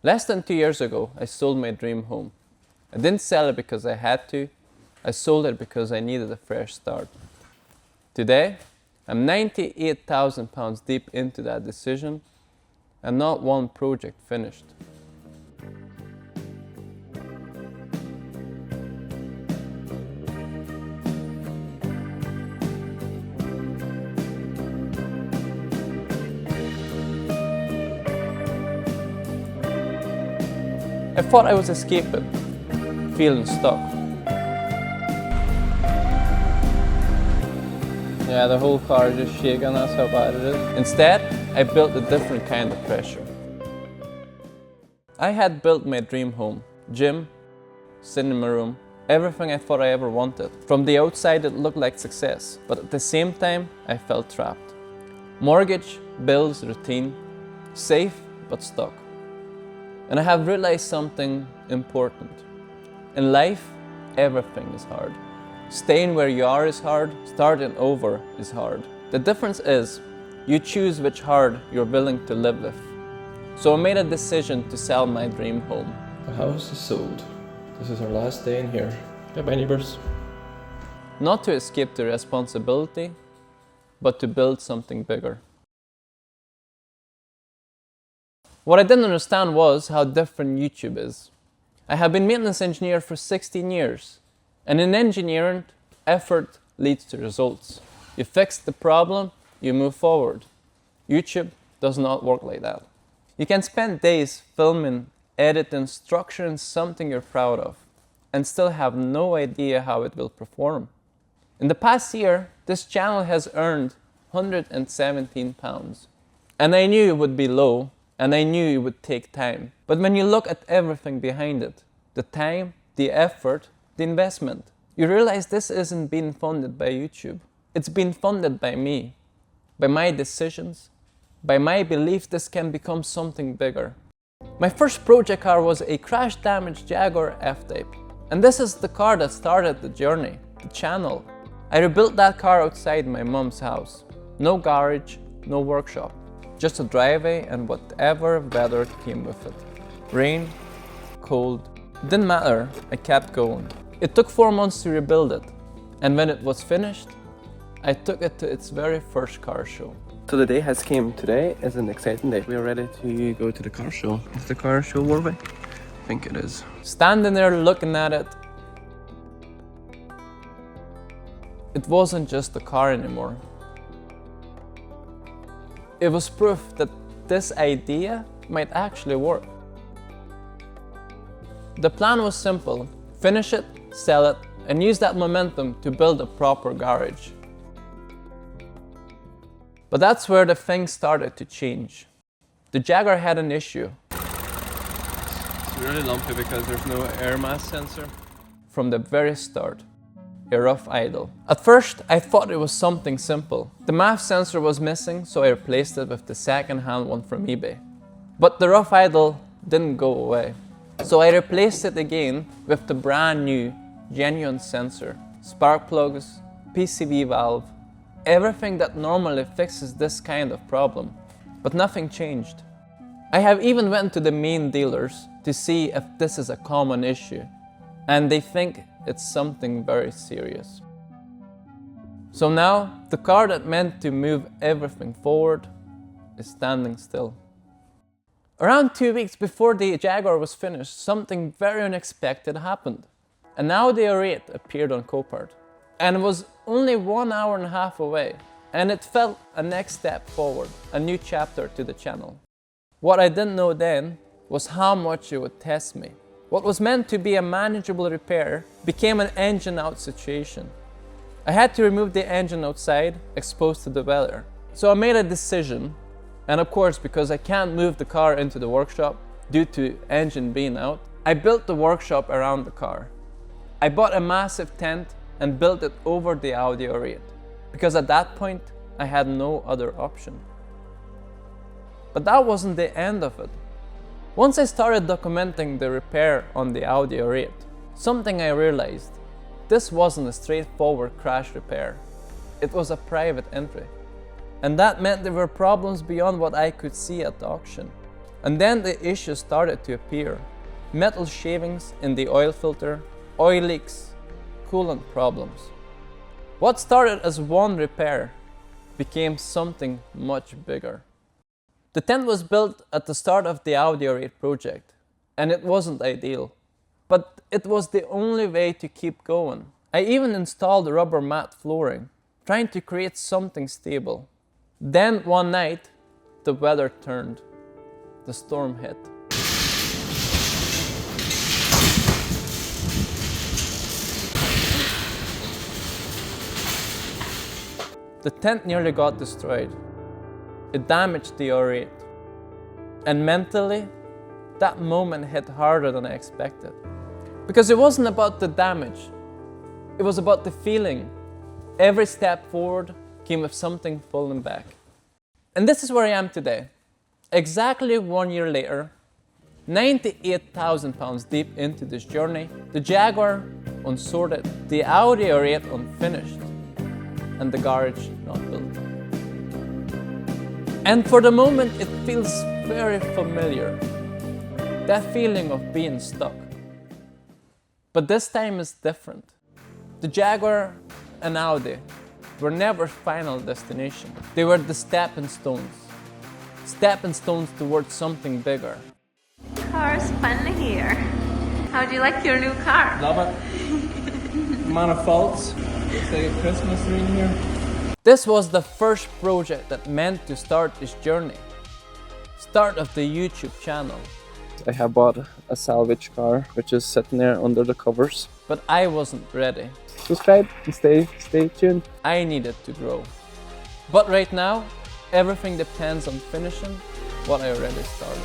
Less than 2 years ago, I sold my dream home. I didn't sell it because I had to. I sold it because I needed a fresh start. Today, I'm £98,000 deep into that decision and not one project finished. I thought I was escaping, feeling stuck. Yeah, the whole car is just shaking, that's how bad it is. Instead, I built a different kind of pressure. I had built my dream home, gym, cinema room, everything I thought I ever wanted. From the outside it looked like success, but at the same time I felt trapped. Mortgage, bills, routine, safe but stuck. And I have realized something important. In life, everything is hard. Staying where you are is hard, starting over is hard. The difference is, you choose which hard you're willing to live with. So I made a decision to sell my dream home. The house is sold. This is our last day in here. Goodbye, neighbors. Not to escape the responsibility, but to build something bigger. What I didn't understand was how different YouTube is. I have been maintenance engineer for 16 years, and in engineering, effort leads to results. You fix the problem, you move forward. YouTube does not work like that. You can spend days filming, editing, structuring something you're proud of, and still have no idea how it will perform. In the past year, this channel has earned £117. And I knew it would be low, and I knew it would take time. But when you look at everything behind it, the time, the effort, the investment, you realize this isn't being funded by YouTube. It's being funded by me, by my decisions, by my belief this can become something bigger. My first project car was a crash-damaged Jaguar F-Type. And this is the car that started the journey, the channel. I rebuilt that car outside my mom's house. No garage, no workshop. Just a driveway and whatever weather came with it. Rain, cold, didn't matter, I kept going. It took 4 months to rebuild it, and when it was finished, I took it to its very first car show. So the day has came. Today is an exciting day. We are ready to go to the car show. Is the car show worthy? I think it is. Standing there looking at it, it wasn't just a car anymore. It was proof that this idea might actually work. The plan was simple: finish it, sell it, and use that momentum to build a proper garage. But that's where the things started to change. The Jaguar had an issue. It's really lumpy because there's no air mass sensor. From the very start, a rough idle. At first, I thought it was something simple. The MAF sensor was missing, so I replaced it with the second-hand one from eBay. But the rough idle didn't go away. So I replaced it again with the brand new, genuine sensor. Spark plugs, PCV valve, everything that normally fixes this kind of problem. But nothing changed. I have even went to the main dealers to see if this is a common issue, and they think it's something very serious. So now, the car that meant to move everything forward is standing still. Around 2 weeks before the Jaguar was finished, something very unexpected happened. An Audi R8 appeared on Copart, and it was only 1.5 hours away, and it felt a next step forward, a new chapter to the channel. What I didn't know then was how much it would test me. What was meant to be a manageable repair became an engine out situation. I had to remove the engine outside, exposed to the weather. So I made a decision, and of course, because I can't move the car into the workshop due to engine being out, I built the workshop around the car. I bought a massive tent and built it over the Audi R8, because at that point, I had no other option. But that wasn't the end of it. Once I started documenting the repair on the Audi R8, something I realized: this wasn't a straightforward crash repair. It was a private entry. And that meant there were problems beyond what I could see at the auction. And then the issues started to appear. Metal shavings in the oil filter, oil leaks, coolant problems. What started as one repair became something much bigger. The tent was built at the start of the Audi R8 project, and it wasn't ideal. But it was the only way to keep going. I even installed rubber mat flooring, trying to create something stable. Then one night, the weather turned. The storm hit. The tent nearly got destroyed. It damaged the R8. And mentally, that moment hit harder than I expected. Because it wasn't about the damage, it was about the feeling. Every step forward came with something pulling back. And this is where I am today. Exactly 1 year later, 98,000 pounds deep into this journey, the Jaguar unsorted, the Audi R8 unfinished, and the garage not built. And for the moment, it feels very familiar. That feeling of being stuck. But this time is different. The Jaguar and Audi were never final destination. They were the stepping stones. Stepping stones towards something bigger. Car's finally here. How do you like your new car? Love it. Man of faults. It's like a Christmas tree in here. This was the first project that meant to start this journey. Start of the YouTube channel. I have bought a salvage car, which is sitting there under the covers. But I wasn't ready. Subscribe and stay tuned. I needed to grow. But right now, everything depends on finishing what I already started.